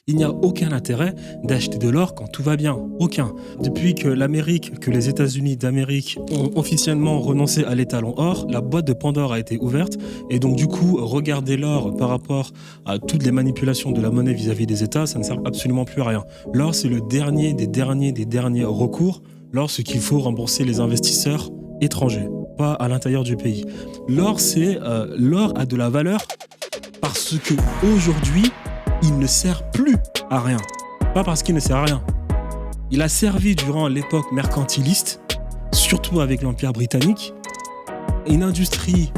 Il n'y a aucun intérêt d'acheter de l'or quand tout va bien. Aucun. Depuis que l'Amérique, que les États-Unis d'Amérique ont officiellement renoncé à l'étalon or, la boîte de Pandore a été ouverte. Et donc, du coup, regarder l'or par rapport à toutes les manipulations de la monnaie vis-à-vis des États, ça ne sert absolument plus à rien. L'or, c'est le dernier des derniers recours lorsqu'il faut rembourser les investisseurs étrangers, pas à l'intérieur du pays. L'or a de la valeur parce que aujourd'hui, il ne sert plus à rien. Pas parce qu'il ne sert à rien. Il a servi durant l'époque mercantiliste, surtout avec l'Empire britannique. Une industrie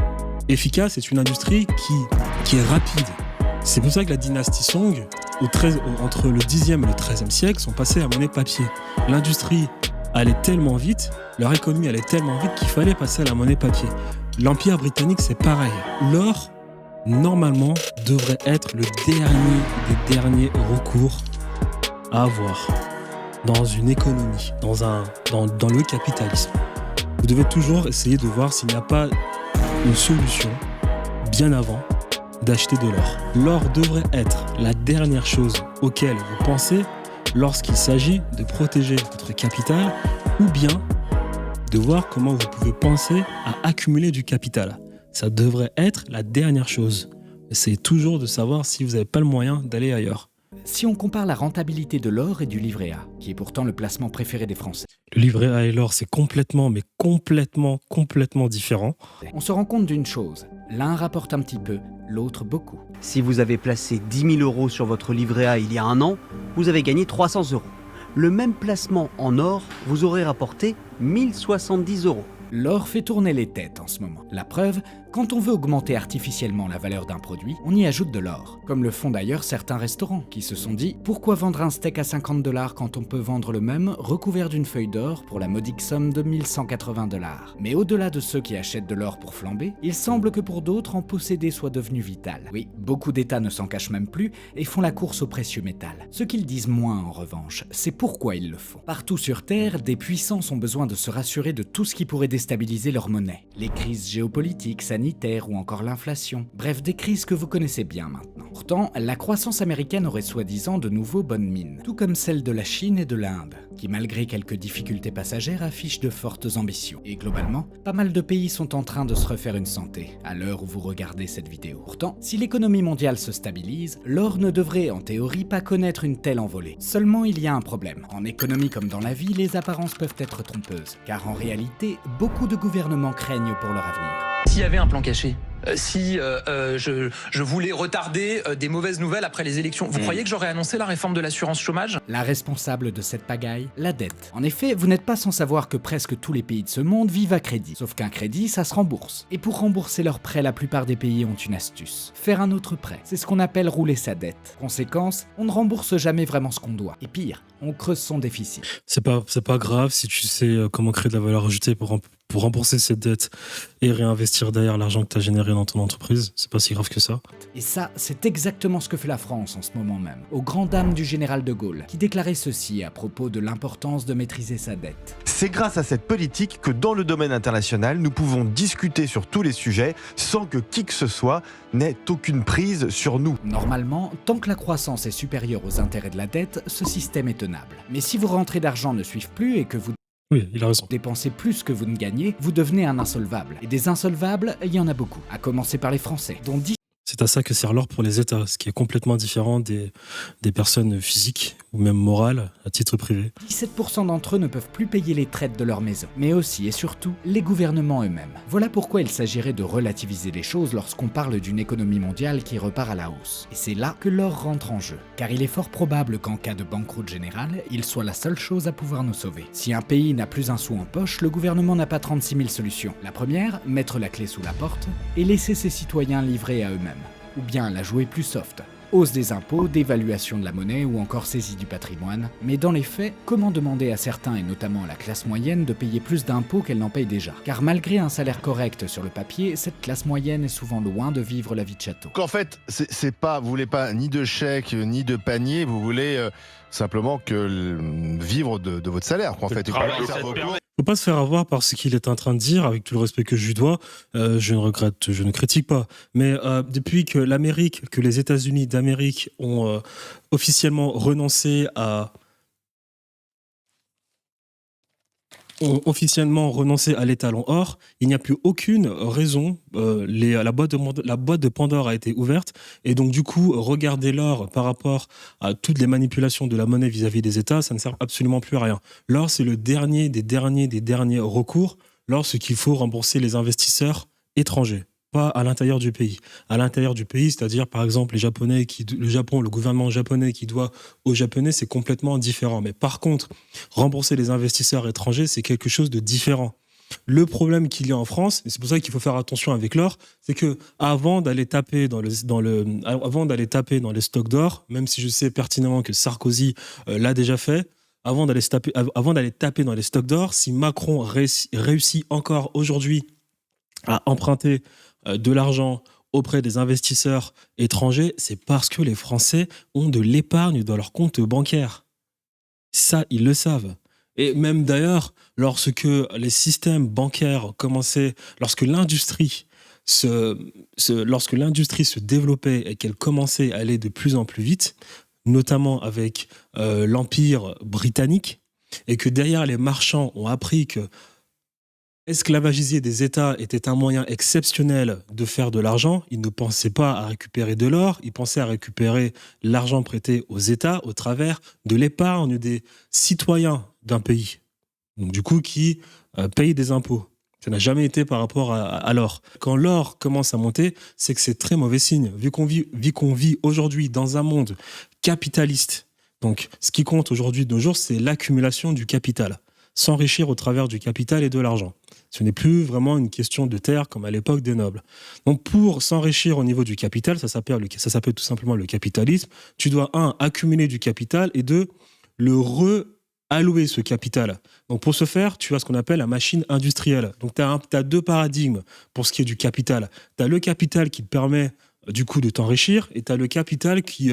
efficace, c'est une industrie qui est rapide. C'est pour ça que la dynastie Song, entre le 10e et le 13e siècle, sont passés à monnaie papier. L'industrie allait tellement vite, leur économie allait tellement vite qu'il fallait passer à la monnaie papier. L'Empire britannique, c'est pareil. L'or, normalement, devrait être le dernier des derniers recours à avoir dans une économie, dans le capitalisme. Vous devez toujours essayer de voir s'il n'y a pas une solution bien avant d'acheter de l'or. L'or devrait être la dernière chose auquel vous pensez lorsqu'il s'agit de protéger votre capital ou bien de voir comment vous pouvez penser à accumuler du capital. Ça devrait être la dernière chose. Essayez toujours de savoir si vous n'avez pas le moyen d'aller ailleurs. Si on compare la rentabilité de l'or et du livret A, qui est pourtant le placement préféré des Français, Le livret A et l'or, c'est complètement différent. on se rend compte d'une chose. L'un rapporte un petit peu, l'autre beaucoup. Si vous avez placé 10 000 euros sur votre livret A il y a un an, vous avez gagné 300 euros. Le même placement en or vous aurait rapporté 1070 euros. L'or fait tourner les têtes en ce moment. La preuve, quand on veut augmenter artificiellement la valeur d'un produit, on y ajoute de l'or. Comme le font d'ailleurs certains restaurants qui se sont dit « Pourquoi vendre un steak à 50 $ quand on peut vendre le même recouvert d'une feuille d'or pour la modique somme de 1180 $. Mais au-delà de ceux qui achètent de l'or pour flamber, il semble que pour d'autres, en posséder soit devenu vital. Oui, beaucoup d'États ne s'en cachent même plus et font la course au précieux métal. Ce qu'ils disent moins en revanche, c'est pourquoi ils le font. Partout sur Terre, des puissances ont besoin de se rassurer de tout ce qui pourrait déstabiliser leur monnaie. Les crises géopolitiques, sanitaires ou encore l'inflation. Bref, des crises que vous connaissez bien maintenant. Pourtant, la croissance américaine aurait soi-disant de nouveau bonne mine, tout comme celle de la Chine et de l'Inde, qui malgré quelques difficultés passagères affichent de fortes ambitions. Et globalement, pas mal de pays sont en train de se refaire une santé, à l'heure où vous regardez cette vidéo. Pourtant, si l'économie mondiale se stabilise, l'or ne devrait en théorie pas connaître une telle envolée. Seulement, il y a un problème. En économie comme dans la vie, les apparences peuvent être trompeuses, car en réalité, beaucoup de gouvernements craignent pour leur avenir. S'il y avait un plan caché, si je voulais retarder des mauvaises nouvelles après les élections, vous croyez que j'aurais annoncé la réforme de l'assurance chômage ? La responsable de cette pagaille, la dette. En effet, vous n'êtes pas sans savoir que presque tous les pays de ce monde vivent à crédit. Sauf qu'un crédit, ça se rembourse. Et pour rembourser leurs prêts, la plupart des pays ont une astuce. Faire un autre prêt. C'est ce qu'on appelle rouler sa dette. Conséquence, on ne rembourse jamais vraiment ce qu'on doit. Et pire, on creuse son déficit. C'est pas grave si tu sais comment créer de la valeur ajoutée pour rembourser cette dette et réinvestir derrière l'argent que tu as généré dans ton entreprise. C'est pas si grave que ça. Et ça, c'est exactement ce que fait la France en ce moment même, aux grandes dames du général de Gaulle, qui déclarait ceci à propos de l'importance de maîtriser sa dette. C'est grâce à cette politique que dans le domaine international, nous pouvons discuter sur tous les sujets sans que qui que ce soit n'ait aucune prise sur nous. Normalement, tant que la croissance est supérieure aux intérêts de la dette, ce système est tenable. Mais si vos rentrées d'argent ne suivent plus et que vous Oui, il a raison. dépensez plus que vous ne gagnez, vous devenez un insolvable. Et des insolvables, il y en a beaucoup. À commencer par les Français, dont 10 C'est à ça que sert l'or pour les États, ce qui est complètement différent des personnes physiques ou même morales à titre privé. 17% d'entre eux ne peuvent plus payer les traites de leur maison, mais aussi et surtout les gouvernements eux-mêmes. Voilà pourquoi il s'agirait de relativiser les choses lorsqu'on parle d'une économie mondiale qui repart à la hausse. Et c'est là que l'or rentre en jeu, car il est fort probable qu'en cas de banqueroute générale, il soit la seule chose à pouvoir nous sauver. Si un pays n'a plus un sou en poche, le gouvernement n'a pas 36 000 solutions. La première, mettre la clé sous la porte et laisser ses citoyens livrés à eux-mêmes. Ou bien la jouer plus soft. Hausse des impôts, dévaluation de la monnaie ou encore saisie du patrimoine. Mais dans les faits, comment demander à certains et notamment à la classe moyenne de payer plus d'impôts qu'elle n'en paye déjà ? Car malgré un salaire correct sur le papier, cette classe moyenne est souvent loin de vivre la vie de château. Donc en fait, c'est pas, vous voulez pas ni de chèque ni de panier, vous voulez simplement vivre de votre salaire, quoi, en fait. Et pas faire recours. Faut pas se faire avoir par ce qu'il est en train de dire, avec tout le respect que je ne critique pas. Mais depuis que l'Amérique, que les États-Unis d'Amérique d'Amérique ont officiellement renoncé à l'étalon or, il n'y a plus aucune raison. La boîte de Pandore a été ouverte. Et donc, du coup, regarder l'or par rapport à toutes les manipulations de la monnaie vis-à-vis des États, ça ne sert absolument plus à rien. L'or, c'est le dernier des derniers recours lorsqu'il faut rembourser les investisseurs étrangers. Pas à l'intérieur du pays. À l'intérieur du pays, c'est-à-dire, par exemple, le gouvernement japonais qui doit aux Japonais, c'est complètement différent. Mais par contre, rembourser les investisseurs étrangers, c'est quelque chose de différent. Le problème qu'il y a en France, et c'est pour ça qu'il faut faire attention avec l'or, c'est que avant d'aller taper dans les stocks d'or, même si je sais pertinemment que Sarkozy l'a déjà fait, avant d'aller taper dans les stocks d'or, si Macron réussit encore aujourd'hui à emprunter de l'argent auprès des investisseurs étrangers, c'est parce que les Français ont de l'épargne dans leur compte bancaire. Ça, ils le savent. Et même d'ailleurs, lorsque les systèmes bancaires commençaient, lorsque l'industrie se développait et qu'elle commençait à aller de plus en plus vite, notamment avec l'Empire britannique, et que derrière les marchands ont appris que esclavagiser des États était un moyen exceptionnel de faire de l'argent. Ils ne pensaient pas à récupérer de l'or, ils pensaient à récupérer l'argent prêté aux États au travers de l'épargne des citoyens d'un pays. Donc du coup, qui payent des impôts. Ça n'a jamais été par rapport à l'or. Quand l'or commence à monter, c'est que c'est très mauvais signe. Vu qu'on vit aujourd'hui dans un monde capitaliste, donc ce qui compte aujourd'hui de nos jours, c'est l'accumulation du capital. S'enrichir au travers du capital et de l'argent. Ce n'est plus vraiment une question de terre comme à l'époque des nobles. Donc pour s'enrichir au niveau du capital, ça s'appelle tout simplement le capitalisme, tu dois, 1, accumuler du capital et 2, le allouer ce capital. Donc pour ce faire, tu as ce qu'on appelle la machine industrielle. Donc tu as 2 paradigmes pour ce qui est du capital. Tu as le capital qui te permet du coup de t'enrichir et tu as le capital qui...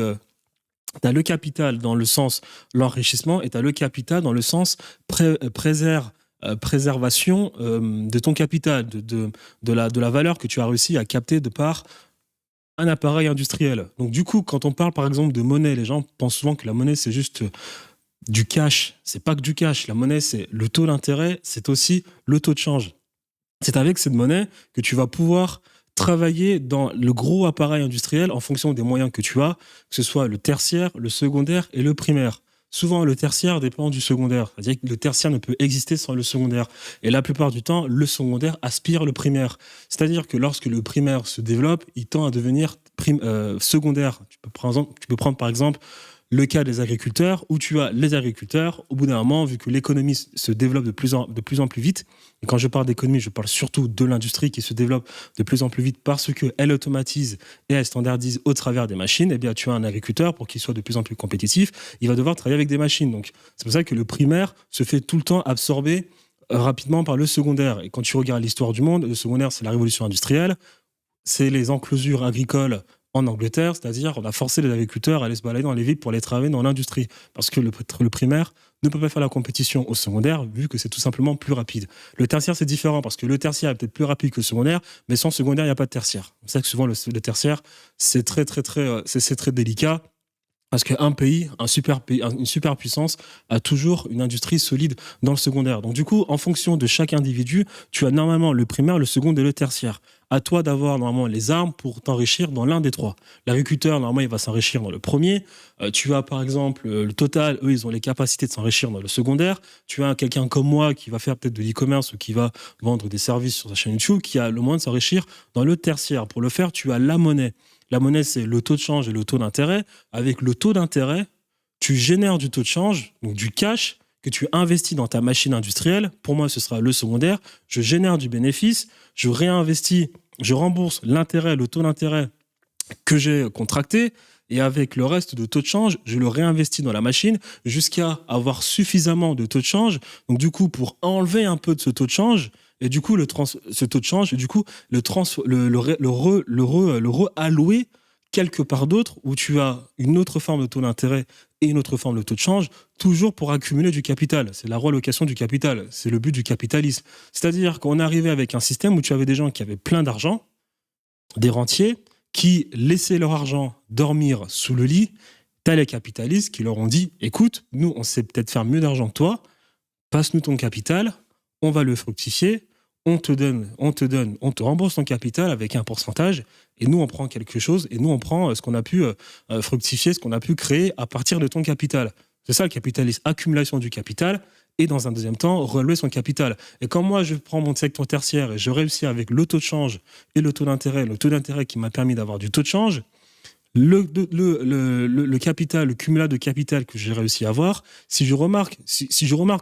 Tu as le capital dans le sens l'enrichissement et tu as le capital dans le sens préservation de ton capital, de la valeur que tu as réussi à capter de par un appareil industriel. Donc du coup, quand on parle par exemple de monnaie, les gens pensent souvent que la monnaie c'est juste du cash. C'est pas que du cash. La monnaie c'est le taux d'intérêt, c'est aussi le taux de change. C'est avec cette monnaie que tu vas pouvoir travailler dans le gros appareil industriel en fonction des moyens que tu as, que ce soit le tertiaire, le secondaire et le primaire. Souvent, le tertiaire dépend du secondaire. C'est-à-dire que le tertiaire ne peut exister sans le secondaire. Et la plupart du temps, le secondaire aspire le primaire. C'est-à-dire que lorsque le primaire se développe, il tend à devenir secondaire. Tu peux prendre par exemple le cas des agriculteurs, où tu as les agriculteurs, au bout d'un moment, vu que l'économie se développe de plus en plus vite, et quand je parle d'économie, je parle surtout de l'industrie qui se développe de plus en plus vite parce qu'elle automatise et elle standardise au travers des machines, eh bien tu as un agriculteur, pour qu'il soit de plus en plus compétitif, il va devoir travailler avec des machines. Donc c'est pour ça que le primaire se fait tout le temps absorber rapidement par le secondaire. Et quand tu regardes l'histoire du monde, le secondaire, c'est la révolution industrielle, c'est les enclosures agricoles en Angleterre, c'est-à-dire on a forcé les agriculteurs à aller se balader dans les villes pour aller travailler dans l'industrie, parce que le primaire ne peut pas faire la compétition au secondaire, vu que c'est tout simplement plus rapide. Le tertiaire, c'est différent, parce que le tertiaire est peut-être plus rapide que le secondaire, mais sans secondaire, il n'y a pas de tertiaire. C'est ça que souvent, le tertiaire, c'est très délicat, parce qu'un pays, une superpuissance a toujours une industrie solide dans le secondaire. Donc du coup, en fonction de chaque individu, tu as normalement le primaire, le second et le tertiaire. À toi d'avoir normalement les armes pour t'enrichir dans l'un des trois. L'agriculteur, normalement, il va s'enrichir dans le premier. Tu as par exemple le Total, eux, ils ont les capacités de s'enrichir dans le secondaire. Tu as quelqu'un comme moi qui va faire peut-être de l'e-commerce ou qui va vendre des services sur sa chaîne YouTube, qui a le moyen de s'enrichir dans le tertiaire. Pour le faire, tu as la monnaie. La monnaie, c'est le taux de change et le taux d'intérêt. Avec le taux d'intérêt, tu génères du taux de change, donc du cash, que tu investis dans ta machine industrielle. Pour moi, ce sera le secondaire. Je génère du bénéfice, je réinvestis, je rembourse l'intérêt, le taux d'intérêt que j'ai contracté. Et avec le reste de taux de change, je le réinvestis dans la machine jusqu'à avoir suffisamment de taux de change. Donc du coup, pour enlever un peu de ce taux de change, et du coup, ce taux de change, et du coup, le re-allouer quelque part d'autre où tu as une autre forme de taux d'intérêt et une autre forme de taux de change, toujours pour accumuler du capital. C'est la reallocation du capital. C'est le but du capitalisme. C'est-à-dire qu'on arrivait avec un système où tu avais des gens qui avaient plein d'argent, des rentiers, qui laissaient leur argent dormir sous le lit, t'as les capitalistes qui leur ont dit « Écoute, nous, on sait peut-être faire mieux d'argent que toi, passe-nous ton capital, on va le fructifier, on te rembourse ton capital avec un pourcentage, et nous, on prend quelque chose, et nous, on prend ce qu'on a pu fructifier, ce qu'on a pu créer à partir de ton capital. » C'est ça le capitalisme, accumulation du capital, et dans un deuxième temps, relever son capital. Et quand moi, je prends mon secteur tertiaire et je réussis avec le taux de change et le taux d'intérêt qui m'a permis d'avoir du taux de change, le capital, le cumulat de capital que j'ai réussi à avoir, si je remarque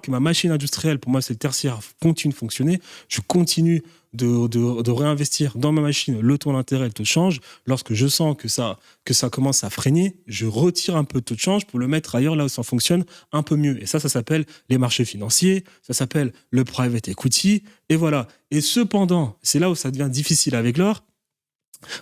que ma machine industrielle, pour moi c'est le tertiaire, continue de fonctionner, je continue de réinvestir dans ma machine le taux d'intérêt, le taux de change. Lorsque je sens que ça commence à freiner, je retire un peu de taux de change pour le mettre ailleurs, là où ça fonctionne un peu mieux. Et ça s'appelle les marchés financiers, ça s'appelle le private equity, et voilà. Et cependant, c'est là où ça devient difficile avec l'or.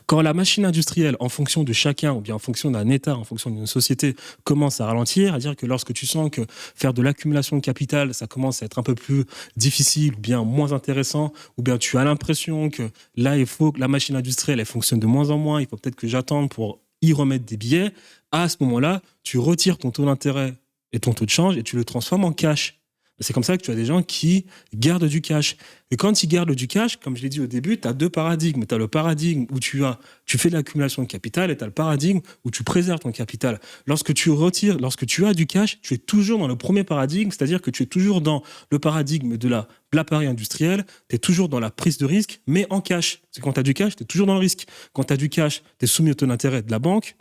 Quand la machine industrielle, en fonction de chacun, ou bien en fonction d'un État, en fonction d'une société, commence à ralentir, c'est-à-dire que lorsque tu sens que faire de l'accumulation de capital, ça commence à être un peu plus difficile, ou bien moins intéressant, ou bien tu as l'impression que là, il faut que la machine industrielle, elle fonctionne de moins en moins, il faut peut-être que j'attende pour y remettre des billets, à ce moment-là, tu retires ton taux d'intérêt et ton taux de change et tu le transformes en cash. C'est comme ça que tu as des gens qui gardent du cash. Et quand ils gardent du cash, comme je l'ai dit au début, tu as deux paradigmes. Tu as le paradigme où tu fais de l'accumulation de capital et tu as le paradigme où tu préserves ton capital. Lorsque tu as du cash, tu es toujours dans le premier paradigme, c'est-à-dire que tu es toujours dans le paradigme de l'appareil industriel, tu es toujours dans la prise de risque, mais en cash. C'est quand tu as du cash, tu es toujours dans le risque. Quand tu as du cash, tu es soumis au taux d'intérêt de la banque,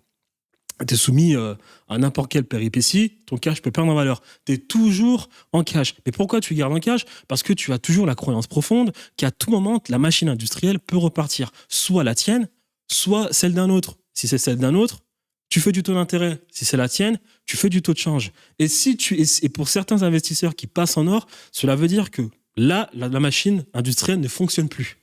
tu es soumis à n'importe quelle péripétie, ton cash peut perdre en valeur. Tu es toujours en cash. Mais pourquoi tu gardes en cash ? Parce que tu as toujours la croyance profonde qu'à tout moment, la machine industrielle peut repartir. Soit la tienne, soit celle d'un autre. Si c'est celle d'un autre, tu fais du taux d'intérêt. Si c'est la tienne, tu fais du taux de change. Et pour certains investisseurs qui passent en or, cela veut dire que là, la machine industrielle ne fonctionne plus.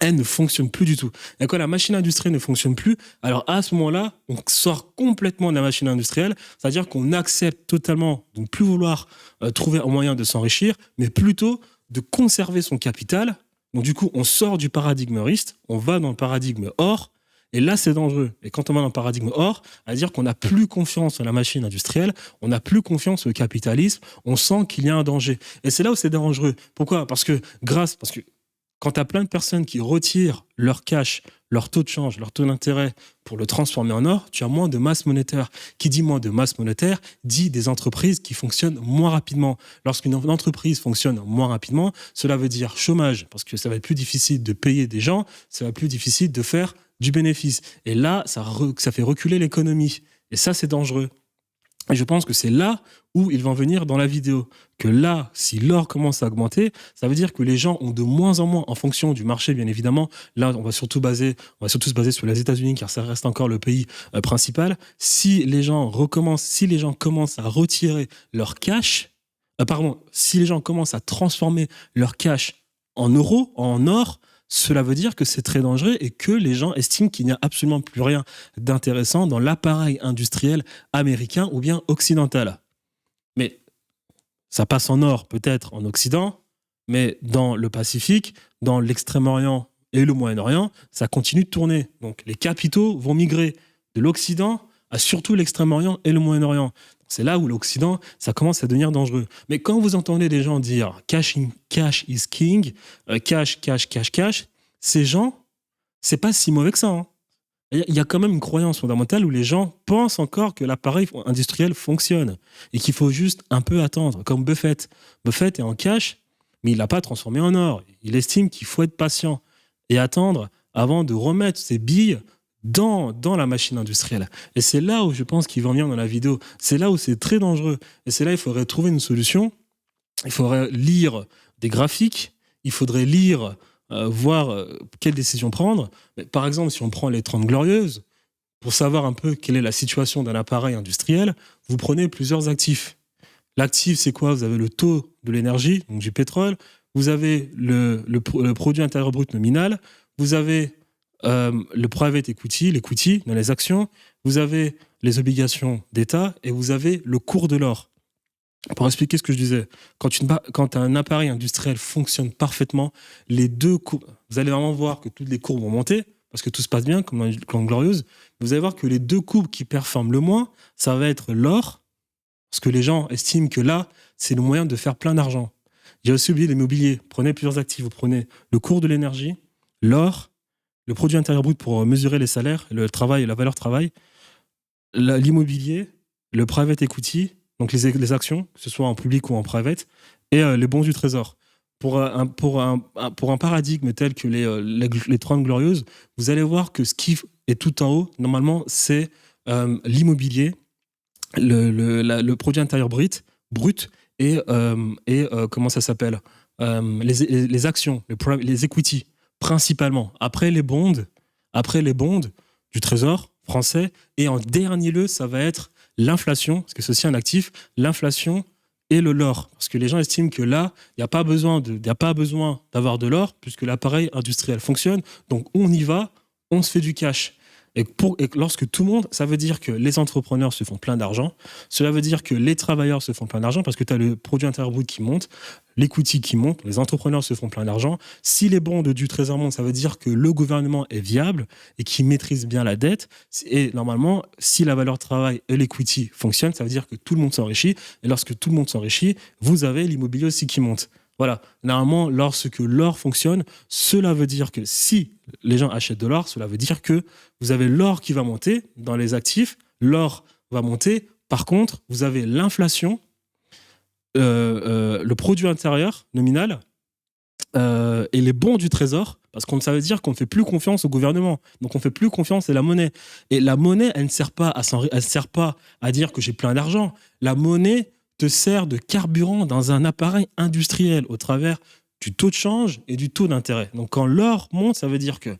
Elle ne fonctionne plus du tout. Et quand la machine industrielle ne fonctionne plus, alors à ce moment-là, on sort complètement de la machine industrielle, c'est-à-dire qu'on accepte totalement de ne plus vouloir trouver un moyen de s'enrichir, mais plutôt de conserver son capital. Donc du coup, on sort du paradigme riste, on va dans le paradigme or, et là, c'est dangereux. Et quand on va dans le paradigme or, c'est-à-dire qu'on n'a plus confiance en la machine industrielle, on n'a plus confiance au capitalisme, on sent qu'il y a un danger. Et c'est là où c'est dangereux. Pourquoi ? Parce que quand tu as plein de personnes qui retirent leur cash, leur taux de change, leur taux d'intérêt pour le transformer en or, tu as moins de masse monétaire. Qui dit moins de masse monétaire, dit des entreprises qui fonctionnent moins rapidement. Lorsqu'une entreprise fonctionne moins rapidement, cela veut dire chômage, parce que ça va être plus difficile de payer des gens, ça va être plus difficile de faire du bénéfice. Et là, ça fait reculer l'économie. Et ça, c'est dangereux. Et je pense que c'est là où ils vont venir dans la vidéo. Que là, si l'or commence à augmenter, ça veut dire que les gens ont de moins en moins, en fonction du marché, bien évidemment. Là, on va surtout se baser sur les États-Unis, car ça reste encore le pays principal. Si les gens commencent à retirer leur cash, si les gens commencent à transformer leur cash en euros, en or, cela veut dire que c'est très dangereux et que les gens estiment qu'il n'y a absolument plus rien d'intéressant dans l'appareil industriel américain ou bien occidental. Mais ça passe en or peut-être en Occident, mais dans le Pacifique, dans l'Extrême-Orient et le Moyen-Orient, ça continue de tourner. Donc les capitaux vont migrer de l'Occident à surtout l'Extrême-Orient et le Moyen-Orient. C'est là où l'Occident, ça commence à devenir dangereux. Mais quand vous entendez des gens dire cash is king, cash, ces gens, c'est pas si mauvais que ça. Hein. Il y a quand même une croyance fondamentale où les gens pensent encore que l'appareil industriel fonctionne et qu'il faut juste un peu attendre, comme Buffett. Buffett est en cash, mais il l'a pas transformé en or. Il estime qu'il faut être patient et attendre avant de remettre ses billes dans la machine industrielle. Et c'est là où je pense qu'il va en venir dans la vidéo. C'est là où c'est très dangereux. Et c'est là où il faudrait trouver une solution. Il faudrait lire des graphiques. Il faudrait lire, voir quelles décisions prendre. Mais par exemple, si on prend les 30 Glorieuses, pour savoir un peu quelle est la situation d'un appareil industriel, vous prenez plusieurs actifs. L'actif, c'est quoi ? Vous avez le taux de l'énergie, donc du pétrole. Vous avez le produit intérieur brut nominal. Vous avez le private equity, l'equity dans les actions, vous avez les obligations d'État et vous avez le cours de l'or. Pour expliquer ce que je disais, quand un appareil industriel fonctionne parfaitement, les deux courbes, vous allez vraiment voir que toutes les courbes vont monter, parce que tout se passe bien, comme dans les Glandes Glorieuses, vous allez voir que les 2 coupes qui performent le moins, ça va être l'or, parce que les gens estiment que là, c'est le moyen de faire plein d'argent. J'ai aussi oublié l'immobilier. Prenez plusieurs actifs. Vous prenez le cours de l'énergie, l'or, le produit intérieur brut pour mesurer les salaires, le travail, la valeur travail, l'immobilier, le private equity, donc les actions, que ce soit en public ou en private, et les bons du trésor. Pour un paradigme tel que les 30 Glorieuses, vous allez voir que ce qui est tout en haut, normalement, c'est l'immobilier, le produit intérieur brut et comment ça s'appelle les actions, les equity, principalement. Après les bonds du trésor français. Et en dernier lieu, ça va être l'inflation, parce que c'est aussi un actif, l'inflation et l'or. Parce que les gens estiment que là, il n'y a pas besoin d'avoir de l'or, puisque l'appareil industriel fonctionne. Donc on y va, on se fait du cash. Et lorsque tout le monde, ça veut dire que les entrepreneurs se font plein d'argent, cela veut dire que les travailleurs se font plein d'argent, parce que tu as le produit intérieur brut qui monte, l'equity qui monte, les entrepreneurs se font plein d'argent. Si les bons du trésor montent, ça veut dire que le gouvernement est viable et qu'il maîtrise bien la dette. Et normalement, si la valeur travail et l'equity fonctionnent, ça veut dire que tout le monde s'enrichit. Et lorsque tout le monde s'enrichit, vous avez l'immobilier aussi qui monte. Voilà, normalement, lorsque l'or fonctionne, cela veut dire que si les gens achètent de l'or, cela veut dire que vous avez l'or qui va monter dans les actifs, l'or va monter. Par contre, vous avez l'inflation, le produit intérieur nominal et les bons du trésor, parce que ça veut dire qu'on ne fait plus confiance au gouvernement. Donc on ne fait plus confiance à la monnaie. Et la monnaie, elle ne sert pas à dire que j'ai plein d'argent. La monnaie te sert de carburant dans un appareil industriel au travers du taux de change et du taux d'intérêt. Donc quand l'or monte, ça veut dire que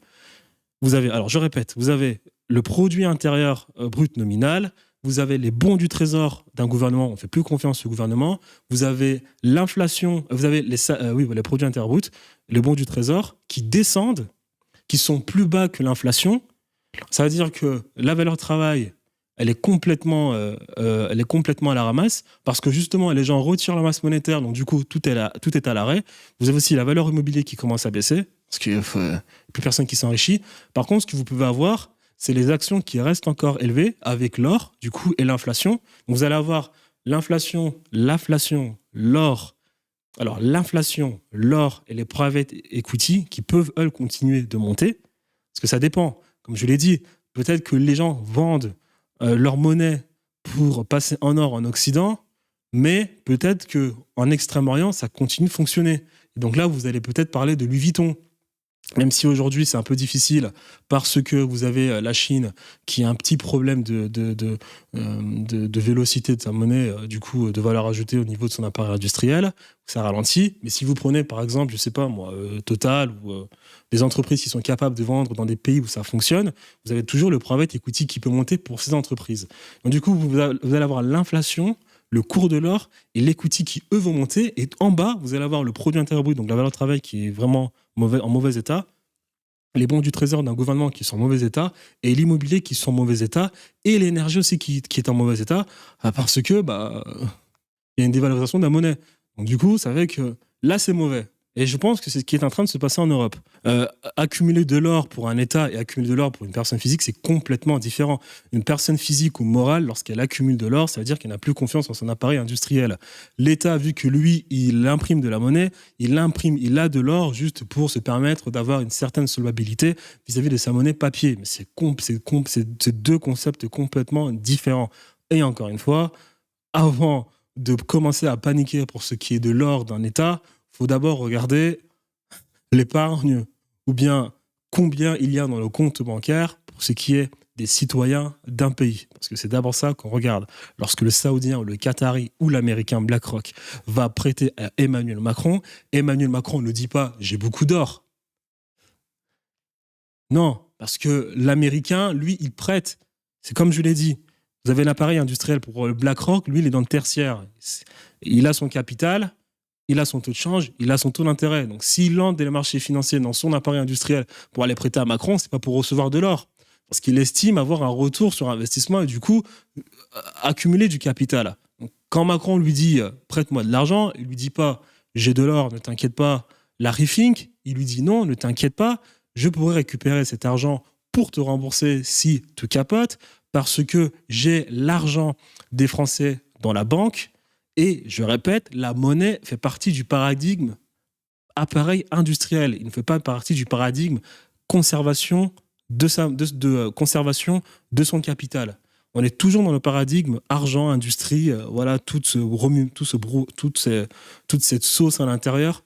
vous avez, alors je répète, vous avez le produit intérieur brut nominal, vous avez les bons du trésor d'un gouvernement, on ne fait plus confiance au gouvernement, vous avez l'inflation, vous avez les produits intérieurs bruts, les bons du trésor qui descendent, qui sont plus bas que l'inflation. Ça veut dire que la valeur travail, elle est complètement à la ramasse, parce que justement, les gens retirent la masse monétaire, donc du coup, tout est à l'arrêt. Vous avez aussi la valeur immobilière qui commence à baisser, parce qu'il n'y a plus personne qui s'enrichit. Par contre, ce que vous pouvez avoir, c'est les actions qui restent encore élevées avec l'or, du coup, et l'inflation. Donc, vous allez avoir l'inflation, l'or. Alors, l'inflation, l'or et les private equity qui peuvent, eux, continuer de monter, parce que ça dépend. Comme je l'ai dit, peut-être que les gens vendent leur monnaie pour passer en or en Occident, mais peut-être qu'en Extrême-Orient, ça continue de fonctionner. Et donc là, vous allez peut-être parler de Louis Vuitton. Même si aujourd'hui, c'est un peu difficile parce que vous avez la Chine qui a un petit problème de vélocité de sa monnaie, du coup, de valeur ajoutée au niveau de son appareil industriel, ça ralentit. Mais si vous prenez, par exemple, je sais pas moi, Total ou des entreprises qui sont capables de vendre dans des pays où ça fonctionne, vous avez toujours le private equity qui peut monter pour ces entreprises. Donc du coup, vous allez avoir l'inflation, le cours de l'or et l'equity qui, eux, vont monter. Et en bas, vous allez avoir le produit intérieur brut, donc la valeur de travail qui est vraiment en mauvais état, les bons du trésor d'un gouvernement qui sont en mauvais état, et l'immobilier qui sont en mauvais état, et l'énergie aussi qui est en mauvais état, parce que y a une dévalorisation de la monnaie. Donc du coup, ça fait que là, c'est mauvais. Et je pense que c'est ce qui est en train de se passer en Europe. Accumuler de l'or pour un État et accumuler de l'or pour une personne physique, c'est complètement différent. Une personne physique ou morale, lorsqu'elle accumule de l'or, ça veut dire qu'elle n'a plus confiance en son appareil industriel. L'État, vu que lui, il imprime de la monnaie, il a de l'or juste pour se permettre d'avoir une certaine solvabilité vis-à-vis de sa monnaie papier. Mais c'est deux concepts complètement différents. Et encore une fois, avant de commencer à paniquer pour ce qui est de l'or d'un État, il faut d'abord regarder l'épargne ou bien combien il y a dans le compte bancaire pour ce qui est des citoyens d'un pays. Parce que c'est d'abord ça qu'on regarde. Lorsque le Saoudien ou le Qatari ou l'Américain BlackRock va prêter à Emmanuel Macron ne dit pas « j'ai beaucoup d'or ». Non, parce que l'Américain, lui, il prête. C'est comme je l'ai dit. Vous avez l'appareil industriel pour le BlackRock, lui, il est dans le tertiaire. Il a son capital, il a son taux de change, il a son taux d'intérêt. Donc, s'il lance des marchés financiers dans son appareil industriel pour aller prêter à Macron, c'est pas pour recevoir de l'or. Parce qu'il estime avoir un retour sur investissement et du coup, accumuler du capital. Donc, quand Macron lui dit « prête-moi de l'argent », il lui dit pas « j'ai de l'or, ne t'inquiète pas, Larry Fink ». Il lui dit « non, ne t'inquiète pas, je pourrais récupérer cet argent pour te rembourser si tu capotes, parce que j'ai l'argent des Français dans la banque. Et je répète, la monnaie fait partie du paradigme appareil industriel. Il ne fait pas partie du paradigme conservation conservation de son capital. On est toujours dans le paradigme argent, industrie, voilà, toute cette sauce à l'intérieur.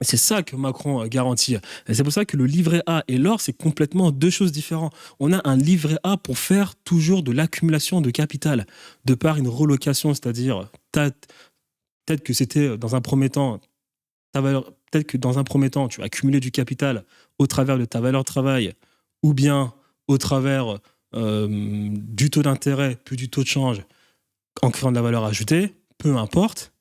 Et c'est ça que Macron garantit. Et c'est pour ça que le livret A et l'or, c'est complètement deux choses différentes. On a un livret A pour faire toujours de l'accumulation de capital, de par une relocation, c'est-à-dire peut-être que c'était dans un premier temps, peut-être que dans un premier temps, tu as accumulé du capital au travers de ta valeur de travail, ou bien au travers du taux d'intérêt, puis du taux de change, en créant de la valeur ajoutée, peu importe.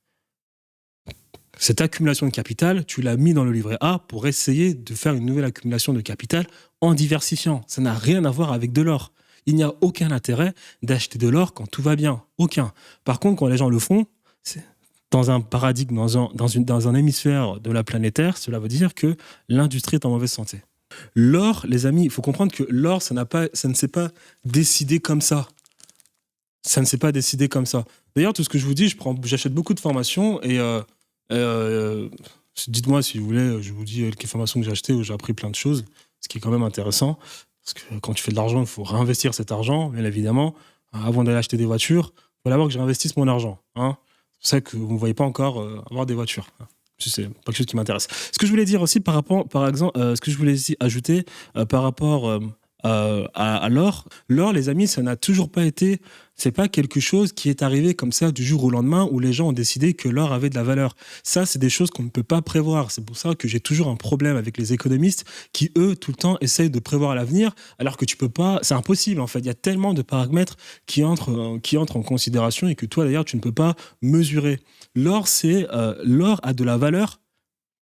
Cette accumulation de capital, tu l'as mis dans le livret A pour essayer de faire une nouvelle accumulation de capital en diversifiant. Ça n'a rien à voir avec de l'or. Il n'y a aucun intérêt d'acheter de l'or quand tout va bien. Aucun. Par contre, quand les gens le font, c'est dans un paradigme, dans un hémisphère de la planète Terre, cela veut dire que l'industrie est en mauvaise santé. L'or, les amis, il faut comprendre que l'or, ça ne s'est pas décidé comme ça. Ça ne s'est pas décidé comme ça. D'ailleurs, tout ce que je vous dis, j'achète beaucoup de formations et dites-moi si vous voulez, je vous dis quelles formations que j'ai achetées où j'ai appris plein de choses, ce qui est quand même intéressant. Parce que quand tu fais de l'argent, il faut réinvestir cet argent, bien évidemment. Avant d'aller acheter des voitures, il faut d'abord que je réinvestisse mon argent. Hein. C'est pour ça que vous ne me voyez pas encore avoir des voitures. C'est pas quelque chose qui m'intéresse. Ce que je voulais dire aussi par exemple, ce que je voulais ajouter par rapport à l'or. L'or, les amis, ça n'a toujours pas été... C'est pas quelque chose qui est arrivé comme ça du jour au lendemain où les gens ont décidé que l'or avait de la valeur. Ça, c'est des choses qu'on ne peut pas prévoir. C'est pour ça que j'ai toujours un problème avec les économistes qui, eux, tout le temps, essayent de prévoir l'avenir alors que tu peux pas... C'est impossible, en fait. Il y a tellement de paramètres qui entrent en considération et que toi, d'ailleurs, tu ne peux pas mesurer. L'or a de la valeur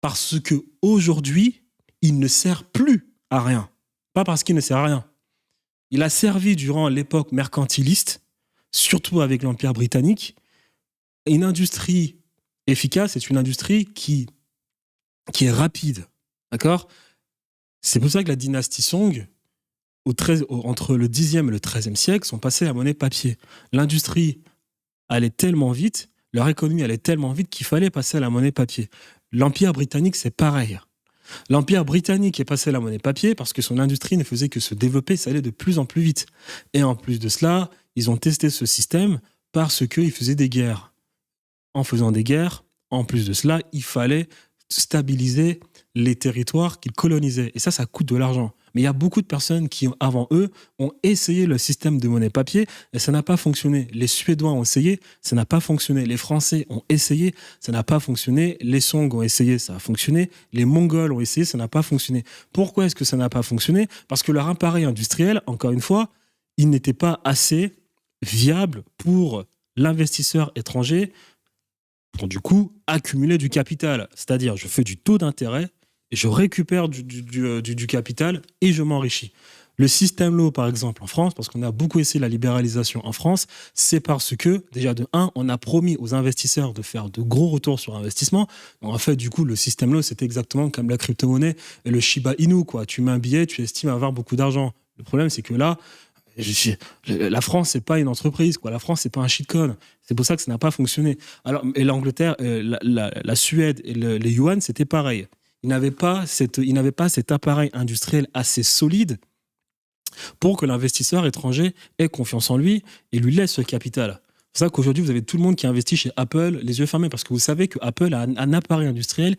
parce que aujourd'hui, il ne sert plus à rien. Pas parce qu'il ne sert à rien. Il a servi durant l'époque mercantiliste, surtout avec l'Empire britannique. Une industrie efficace est une industrie qui est rapide. D'accord ? C'est pour ça que la dynastie Song, entre le 10e et le 13e siècle, sont passés à la monnaie papier. L'industrie allait tellement vite, leur économie allait tellement vite qu'il fallait passer à la monnaie papier. L'Empire britannique, c'est pareil. L'Empire britannique est passé à la monnaie papier parce que son industrie ne faisait que se développer, ça allait de plus en plus vite. Et en plus de cela, ils ont testé ce système parce qu'ils faisaient des guerres. En faisant des guerres, en plus de cela, il fallait stabiliser les territoires qu'ils colonisaient. Et ça coûte de l'argent. Mais il y a beaucoup de personnes qui, avant eux, ont essayé le système de monnaie papier et ça n'a pas fonctionné. Les Suédois ont essayé, ça n'a pas fonctionné. Les Français ont essayé, ça n'a pas fonctionné. Les Song ont essayé, ça a fonctionné. Les Mongols ont essayé, ça n'a pas fonctionné. Pourquoi est-ce que ça n'a pas fonctionné ? Parce que leur appareil industriel, encore une fois, il n'était pas assez viable pour l'investisseur étranger pour, du coup, accumuler du capital. C'est-à-dire, je fais du taux d'intérêt, et je récupère du capital et je m'enrichis. Le système Low, par exemple, en France, parce qu'on a beaucoup essayé la libéralisation en France, c'est parce que, déjà de 1, on a promis aux investisseurs de faire de gros retours sur investissement. Donc, en fait, du coup, le système Low, c'était exactement comme la crypto-monnaie et le Shiba Inu, quoi. Tu mets un billet, tu estimes avoir beaucoup d'argent. Le problème, c'est que là, la France, c'est pas une entreprise, quoi. La France, c'est pas un shitcoin. C'est pour ça que ça n'a pas fonctionné. Alors, et l'Angleterre, la Suède et les yuan, c'était pareil. Il n'avait pas cet appareil industriel assez solide pour que l'investisseur étranger ait confiance en lui et lui laisse ce capital. C'est ça qu'aujourd'hui, vous avez tout le monde qui investit chez Apple les yeux fermés parce que vous savez que Apple a un appareil industriel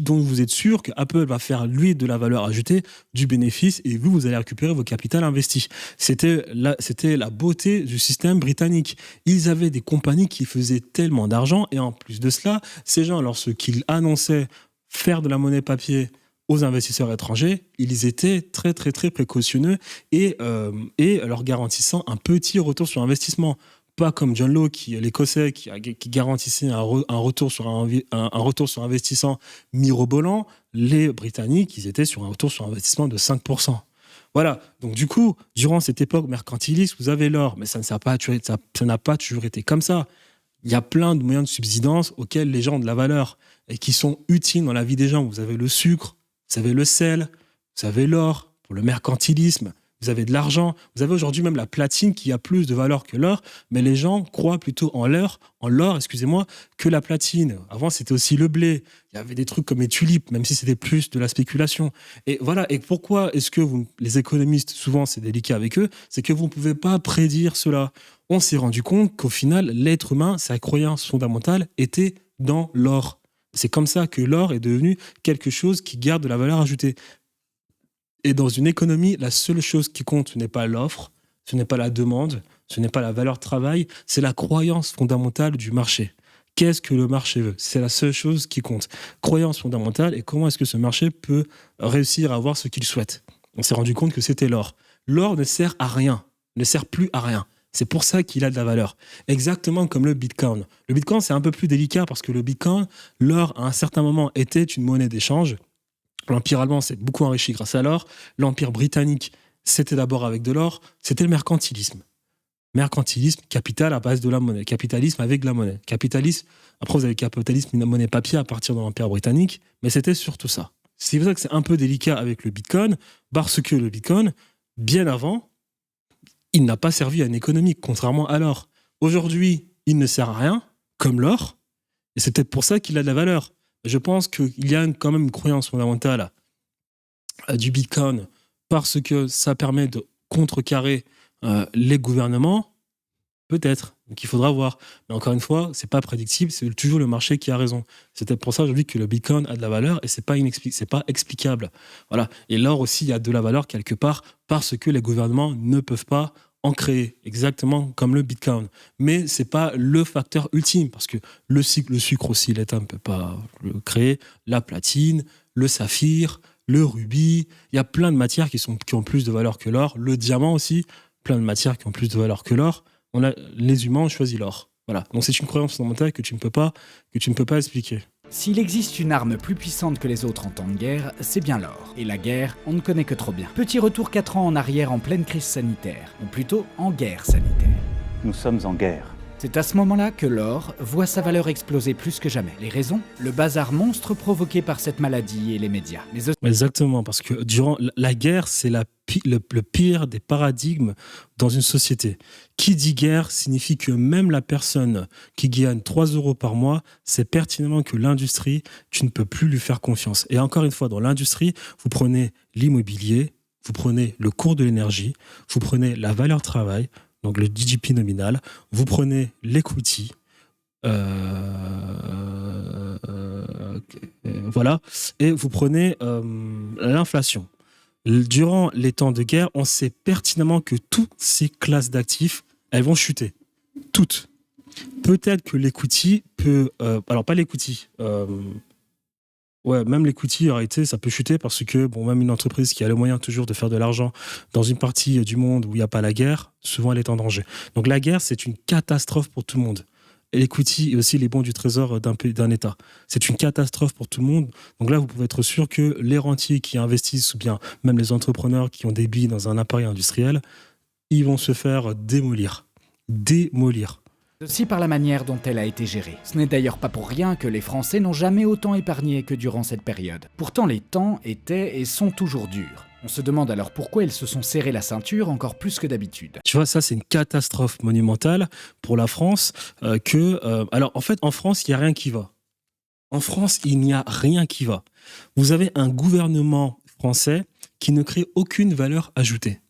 dont vous êtes sûr que Apple va faire, lui, de la valeur ajoutée, du bénéfice et vous allez récupérer vos capitals investis. C'était la beauté du système britannique. Ils avaient des compagnies qui faisaient tellement d'argent et en plus de cela, ces gens, lorsqu'ils annonçaient faire de la monnaie papier aux investisseurs étrangers, ils étaient très très très précautionneux et leur garantissant un petit retour sur investissement. Pas comme John Law, l'Écossais, qui garantissait un retour sur investissement mirobolant. Les Britanniques, ils étaient sur un retour sur investissement de 5%. Voilà. Donc du coup, durant cette époque mercantiliste, vous avez l'or, mais ça n'a pas toujours été comme ça. Il y a plein de moyens de subsistance auxquels les gens ont de la valeur et qui sont utiles dans la vie des gens. Vous avez le sucre, vous avez le sel, vous avez l'or pour le mercantilisme, vous avez de l'argent, vous avez aujourd'hui même la platine qui a plus de valeur que l'or, mais les gens croient plutôt en l'or, que la platine. Avant, c'était aussi le blé. Il y avait des trucs comme les tulipes, même si c'était plus de la spéculation. Et voilà. Et pourquoi est-ce que les économistes, souvent c'est délicat avec eux, c'est que vous ne pouvez pas prédire cela. On s'est rendu compte qu'au final, l'être humain, sa croyance fondamentale était dans l'or. C'est comme ça que l'or est devenu quelque chose qui garde de la valeur ajoutée. Et dans une économie, la seule chose qui compte, ce n'est pas l'offre, ce n'est pas la demande, ce n'est pas la valeur travail, c'est la croyance fondamentale du marché. Qu'est-ce que le marché veut ? C'est la seule chose qui compte. Croyance fondamentale et comment est-ce que ce marché peut réussir à avoir ce qu'il souhaite. On s'est rendu compte que c'était l'or. L'or ne sert à rien, ne sert plus à rien. C'est pour ça qu'il a de la valeur. Exactement comme le Bitcoin. Le Bitcoin, c'est un peu plus délicat parce que le Bitcoin, l'or, à un certain moment, était une monnaie d'échange. L'Empire allemand s'est beaucoup enrichi grâce à l'or. L'Empire britannique, c'était d'abord avec de l'or. C'était le mercantilisme. Mercantilisme, capital à base de la monnaie. Capitalisme avec de la monnaie. Capitalisme, après vous avez capitalisme, une monnaie papier à partir de l'Empire britannique, mais c'était surtout ça. C'est pour ça que c'est un peu délicat avec le Bitcoin, parce que le Bitcoin, bien avant, il n'a pas servi à une économie, contrairement à l'or. Aujourd'hui, il ne sert à rien, comme l'or, et c'est peut-être pour ça qu'il a de la valeur. Je pense qu'il y a quand même une croyance fondamentale du Bitcoin parce que ça permet de contrecarrer les gouvernements, peut-être. Donc il faudra voir. Mais encore une fois, c'est pas prédictible, c'est toujours le marché qui a raison. C'est peut-être pour ça aujourd'hui que le Bitcoin a de la valeur et c'est pas explicable. Voilà. Et l'or aussi, il y a de la valeur quelque part parce que les gouvernements ne peuvent pas en créer, exactement comme le Bitcoin. Mais c'est pas le facteur ultime, parce que le sucre aussi, l'État ne peut pas le créer, la platine, le saphir, le rubis, il y a plein de matières qui ont plus de valeur que l'or, le diamant aussi, plein de matières qui ont plus de valeur que l'or. Les humains ont choisi l'or. Voilà. Donc c'est une croyance fondamentale que tu ne peux pas expliquer. S'il existe une arme plus puissante que les autres en temps de guerre, c'est bien l'or. Et la guerre, on ne connaît que trop bien. Petit retour 4 ans en arrière en pleine crise sanitaire, ou plutôt en guerre sanitaire. Nous sommes en guerre. C'est à ce moment-là que l'or voit sa valeur exploser plus que jamais. Les raisons ? Le bazar monstre provoqué par cette maladie et les médias. Mais aussi... Exactement, parce que durant la guerre, c'est le pire des paradigmes dans une société. Qui dit guerre signifie que même la personne qui gagne 3 € par mois, c'est pertinemment que l'industrie, tu ne peux plus lui faire confiance. Et encore une fois, dans l'industrie, vous prenez l'immobilier, vous prenez le cours de l'énergie, vous prenez la valeur travail, donc le GDP nominal, vous prenez l'equity, voilà, et vous prenez l'inflation. Durant les temps de guerre, on sait pertinemment que toutes ces classes d'actifs, elles vont chuter. Toutes. Peut-être que l'equity peut... alors, pas l'equity. Même l'equity, en réalité, ça peut chuter parce que même une entreprise qui a le moyen toujours de faire de l'argent dans une partie du monde où il n'y a pas la guerre, souvent elle est en danger. Donc la guerre, c'est une catastrophe pour tout le monde. Et l'equity et aussi les bons du trésor d'un État. C'est une catastrophe pour tout le monde. Donc là, vous pouvez être sûr que les rentiers qui investissent, ou bien même les entrepreneurs qui ont des billes dans un appareil industriel, ils vont se faire démolir. Aussi par la manière dont elle a été gérée. Ce n'est d'ailleurs pas pour rien que les Français n'ont jamais autant épargné que durant cette période. Pourtant, les temps étaient et sont toujours durs. On se demande alors pourquoi ils se sont serrés la ceinture encore plus que d'habitude. Tu vois, ça, c'est une catastrophe monumentale pour la France. Alors, en fait, en France, il n'y a rien qui va. En France, il n'y a rien qui va. Vous avez un gouvernement français qui ne crée aucune valeur ajoutée.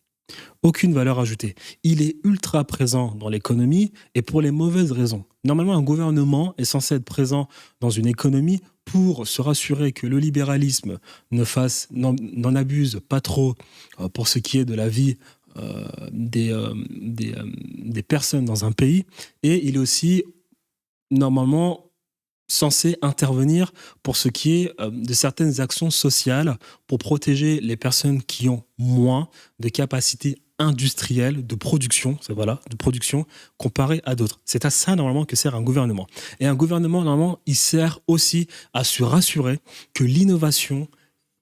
Aucune valeur ajoutée. Il est ultra présent dans l'économie et pour les mauvaises raisons. Normalement, un gouvernement est censé être présent dans une économie pour se rassurer que le libéralisme n'en abuse pas trop pour ce qui est de la vie des personnes dans un pays. Et il est aussi normalement censé intervenir pour ce qui est de certaines actions sociales pour protéger les personnes qui ont moins de capacités industrielles de production, comparé à d'autres. C'est à ça, normalement, que sert un gouvernement. Et un gouvernement, normalement, il sert aussi à se rassurer que l'innovation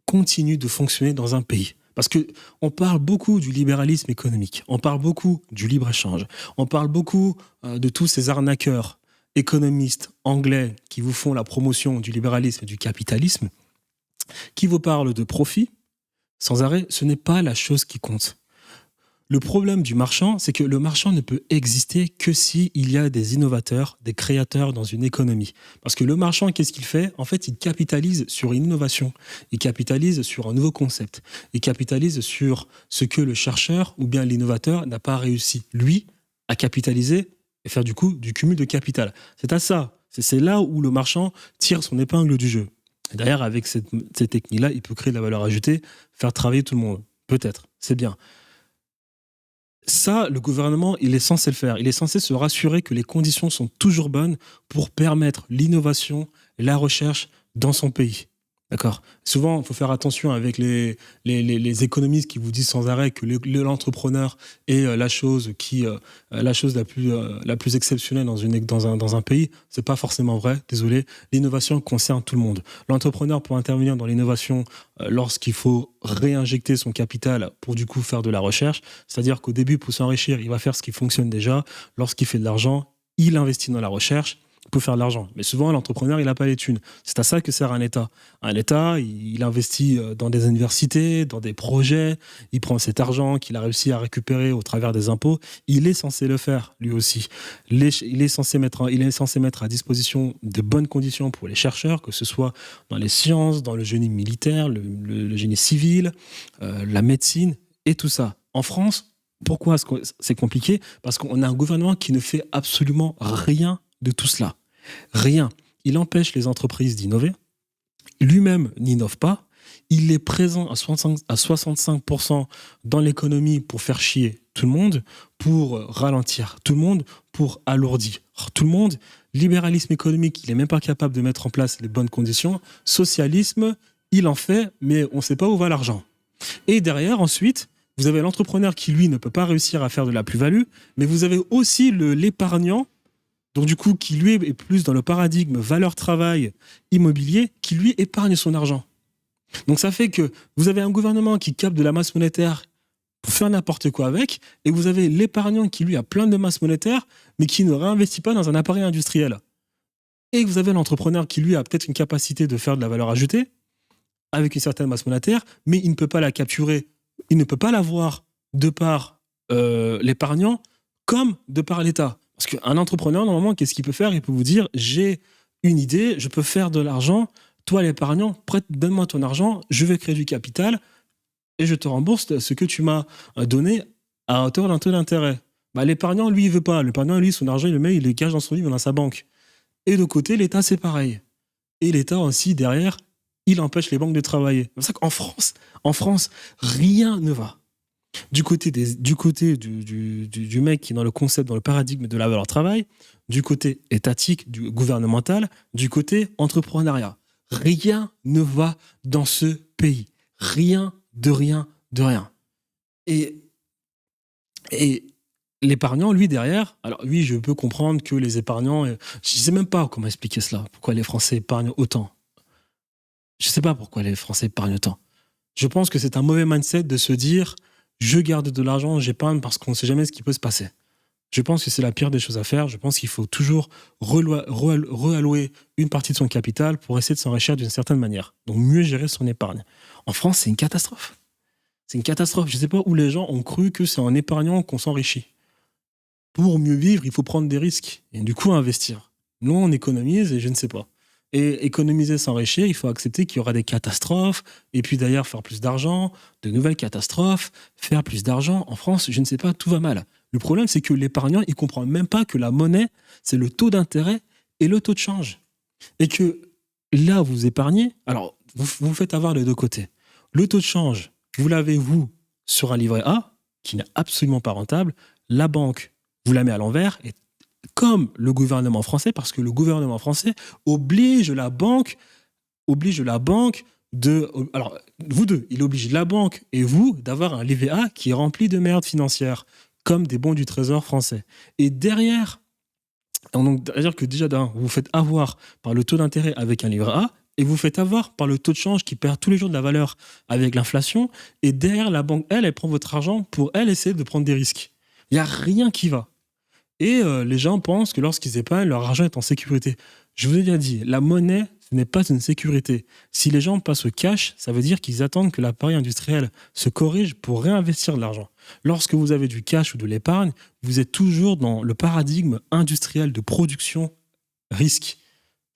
continue de fonctionner dans un pays. Parce qu'on parle beaucoup du libéralisme économique, on parle beaucoup du libre-échange, on parle beaucoup de tous ces arnaqueurs économistes anglais qui vous font la promotion du libéralisme et du capitalisme, qui vous parlent de profit, sans arrêt, ce n'est pas la chose qui compte. Le problème du marchand, c'est que le marchand ne peut exister que s'il y a des innovateurs, des créateurs dans une économie. Parce que le marchand, qu'est-ce qu'il fait ? En fait, il capitalise sur une innovation, il capitalise sur un nouveau concept, il capitalise sur ce que le chercheur ou bien l'innovateur n'a pas réussi, lui, à capitaliser et faire du coup du cumul de capital. C'est à ça, c'est là où le marchand tire son épingle du jeu. Et d'ailleurs, avec cette technique-là, il peut créer de la valeur ajoutée, faire travailler tout le monde. Peut-être, c'est bien. Ça, le gouvernement, il est censé le faire. Il est censé se rassurer que les conditions sont toujours bonnes pour permettre l'innovation et la recherche dans son pays. D'accord ? Souvent, il faut faire attention avec les économistes qui vous disent sans arrêt que l'entrepreneur est la chose la plus exceptionnelle dans un pays. C'est pas forcément vrai, désolé. L'innovation concerne tout le monde. L'entrepreneur peut intervenir dans l'innovation lorsqu'il faut réinjecter son capital pour du coup faire de la recherche. C'est-à-dire qu'au début, pour s'enrichir, il va faire ce qui fonctionne déjà. Lorsqu'il fait de l'argent, il investit dans la recherche pour faire de l'argent. Mais souvent, l'entrepreneur, il n'a pas les thunes. C'est à ça que sert un État. Un État, il investit dans des universités, dans des projets, il prend cet argent qu'il a réussi à récupérer au travers des impôts. Il est censé le faire, lui aussi. Il est censé mettre à disposition de bonnes conditions pour les chercheurs, que ce soit dans les sciences, dans le génie militaire, le génie civil, la médecine et tout ça. En France, pourquoi c'est compliqué ? Parce qu'on a un gouvernement qui ne fait absolument rien de tout cela. Rien. Il empêche les entreprises d'innover. Lui-même n'innove pas. Il est présent à 65% dans l'économie pour faire chier tout le monde, pour ralentir tout le monde, pour alourdir tout le monde. Libéralisme économique, il n'est même pas capable de mettre en place les bonnes conditions. Socialisme, il en fait, mais on ne sait pas où va l'argent. Et derrière, ensuite, vous avez l'entrepreneur qui, lui, ne peut pas réussir à faire de la plus-value, mais vous avez aussi l'épargnant, donc du coup, qui lui est plus dans le paradigme valeur-travail immobilier, qui lui épargne son argent. Donc ça fait que vous avez un gouvernement qui capte de la masse monétaire pour faire n'importe quoi avec, et vous avez l'épargnant qui lui a plein de masse monétaire, mais qui ne réinvestit pas dans un appareil industriel. Et vous avez l'entrepreneur qui lui a peut-être une capacité de faire de la valeur ajoutée, avec une certaine masse monétaire, mais il ne peut pas la capturer, il ne peut pas l'avoir de par l'épargnant, comme de par l'État. Parce qu'un entrepreneur, normalement, qu'est-ce qu'il peut faire ? Il peut vous dire, j'ai une idée, je peux faire de l'argent, toi l'épargnant, donne-moi ton argent, je vais créer du capital et je te rembourse ce que tu m'as donné à hauteur d'un taux d'intérêt. L'épargnant, lui, il veut pas. L'épargnant, lui, son argent, il le cache dans son livre, dans sa banque. Et de côté, l'État, c'est pareil. Et l'État aussi, derrière, il empêche les banques de travailler. C'est pour ça qu'en France, rien ne va. Du côté du mec qui est dans le concept, dans le paradigme de la valeur travail, du côté étatique, du gouvernemental, du côté entrepreneuriat. Rien ne va dans ce pays. Rien de rien de rien. Et l'épargnant, lui, derrière, alors oui, je peux comprendre que les épargnants, je ne sais même pas comment expliquer cela, pourquoi les Français épargnent autant. Je ne sais pas pourquoi les Français épargnent autant. Je pense que c'est un mauvais mindset de se dire je garde de l'argent, j'épargne parce qu'on ne sait jamais ce qui peut se passer. Je pense que c'est la pire des choses à faire. Je pense qu'il faut toujours reallouer une partie de son capital pour essayer de s'enrichir d'une certaine manière. Donc mieux gérer son épargne. En France, c'est une catastrophe. C'est une catastrophe. Je ne sais pas où les gens ont cru que c'est en épargnant qu'on s'enrichit. Pour mieux vivre, il faut prendre des risques et du coup investir. Nous, on économise et je ne sais pas. Et économiser, s'enrichir, il faut accepter qu'il y aura des catastrophes, et puis d'ailleurs faire plus d'argent, de nouvelles catastrophes, faire plus d'argent. En France, je ne sais pas, tout va mal. Le problème, c'est que l'épargnant, il ne comprend même pas que la monnaie, c'est le taux d'intérêt et le taux de change. Et que là, vous épargnez, alors vous faites avoir les deux côtés. Le taux de change, vous l'avez, vous, sur un livret A, qui n'est absolument pas rentable. La banque vous la met à l'envers, et comme le gouvernement français, parce que le gouvernement français oblige la banque de... Alors, vous deux, il oblige la banque et vous d'avoir un livret A qui est rempli de merde financière, comme des bons du trésor français. Et derrière, donc, c'est-à-dire que déjà, vous vous faites avoir par le taux d'intérêt avec un livret A, et vous faites avoir par le taux de change qui perd tous les jours de la valeur avec l'inflation, et derrière, la banque, elle prend votre argent pour, elle, essayer de prendre des risques. Il n'y a rien qui va. Et les gens pensent que lorsqu'ils épargnent, leur argent est en sécurité. Je vous ai déjà dit, la monnaie, ce n'est pas une sécurité. Si les gens passent au cash, ça veut dire qu'ils attendent que l'appareil industriel se corrige pour réinvestir de l'argent. Lorsque vous avez du cash ou de l'épargne, vous êtes toujours dans le paradigme industriel de production risque.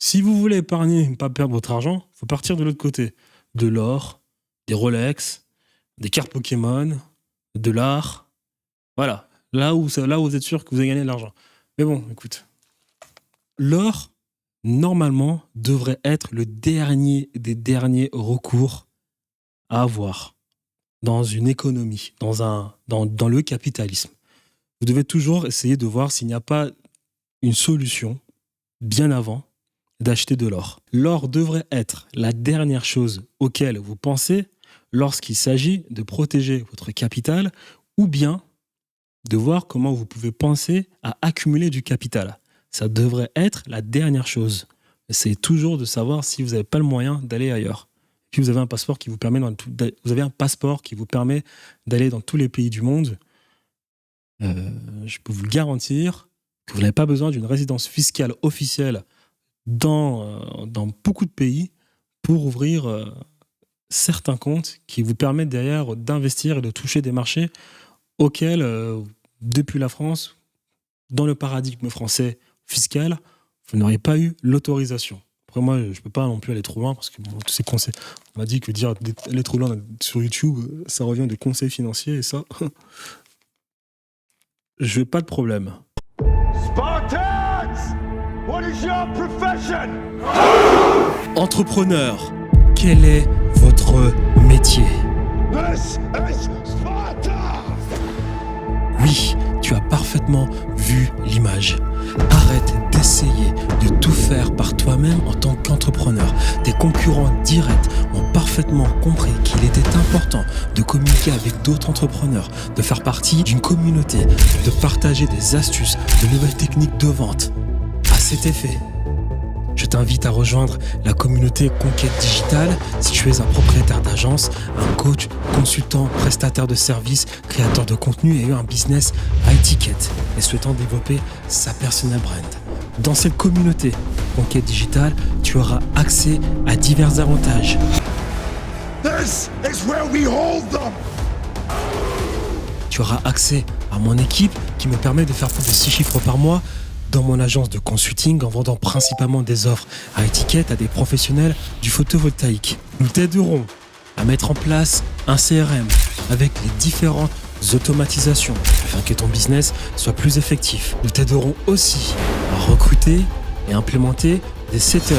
Si vous voulez épargner et ne pas perdre votre argent, il faut partir de l'autre côté. De l'or, des Rolex, des cartes Pokémon, de l'art. Voilà, là où vous êtes sûr que vous allez gagner de l'argent. Mais bon, écoute, l'or, normalement, devrait être le dernier des derniers recours à avoir dans une économie, dans le capitalisme. Vous devez toujours essayer de voir s'il n'y a pas une solution bien avant d'acheter de l'or. L'or devrait être la dernière chose auquel vous pensez lorsqu'il s'agit de protéger votre capital ou bien de voir comment vous pouvez penser à accumuler du capital. Ça devrait être la dernière chose. Essayez toujours de savoir si vous n'avez pas le moyen d'aller ailleurs. Puis vous avez un passeport qui vous permet d'aller dans tous les pays du monde. Je peux vous le garantir que vous n'avez pas besoin d'une résidence fiscale officielle dans beaucoup de pays pour ouvrir certains comptes qui vous permettent derrière d'investir et de toucher des marchés auxquels, depuis la France, dans le paradigme français fiscal, vous n'auriez pas eu l'autorisation. Après, moi, je ne peux pas non plus aller trop loin parce que tous ces conseils, on m'a dit que dire aller trop loin sur YouTube, ça revient de conseils financiers et ça, je n'ai pas de problème. Spartans! What is your profession? Entrepreneur, quel est votre métier? This is Sparta! Oui, tu as parfaitement vu l'image. Arrête d'essayer de tout faire par toi-même en tant qu'entrepreneur. Tes concurrents directs ont parfaitement compris qu'il était important de communiquer avec d'autres entrepreneurs, de faire partie d'une communauté, de partager des astuces, de nouvelles techniques de vente. À cet effet, je t'invite à rejoindre la communauté Conquête Digitale si tu es un propriétaire d'agence, un coach, consultant, prestataire de services, créateur de contenu et un business à étiquette et souhaitant développer sa personal brand. Dans cette communauté Conquête Digitale, tu auras accès à divers avantages. This is where we hold them! Tu auras accès à mon équipe qui me permet de faire plus de 6 chiffres par mois dans mon agence de consulting en vendant principalement des offres à étiquette à des professionnels du photovoltaïque. Nous t'aiderons à mettre en place un CRM avec les différentes automatisations afin que ton business soit plus effectif. Nous t'aiderons aussi à recruter et implémenter des setters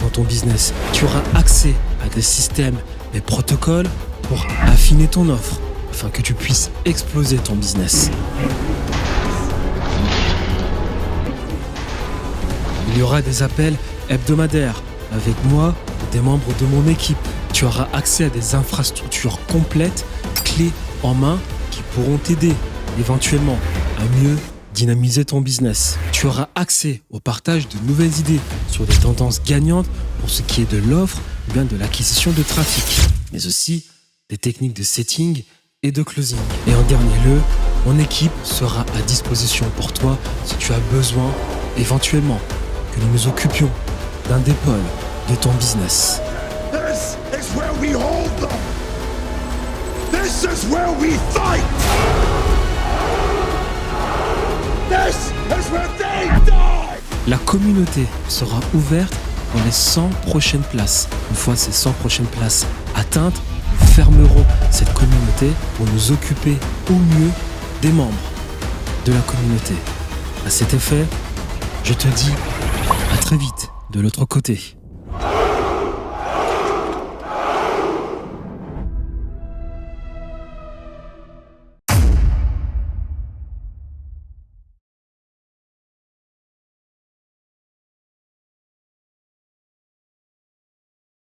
dans ton business. Tu auras accès à des systèmes et protocoles pour affiner ton offre afin que tu puisses exploser ton business. Il y aura des appels hebdomadaires avec moi et des membres de mon équipe. Tu auras accès à des infrastructures complètes, clés en main, qui pourront t'aider éventuellement à mieux dynamiser ton business. Tu auras accès au partage de nouvelles idées sur des tendances gagnantes pour ce qui est de l'offre ou bien de l'acquisition de trafic, mais aussi des techniques de setting et de closing. Et en dernier lieu, mon équipe sera à disposition pour toi si tu as besoin éventuellement que nous nous occupions d'un des pôles de ton business. This is where we hold them! This is where we fight! This is where they die! La communauté sera ouverte pour les 100 prochaines places. Une fois ces 100 prochaines places atteintes, nous fermerons cette communauté pour nous occuper au mieux des membres de la communauté. À cet effet, je te dis à très vite de l'autre côté.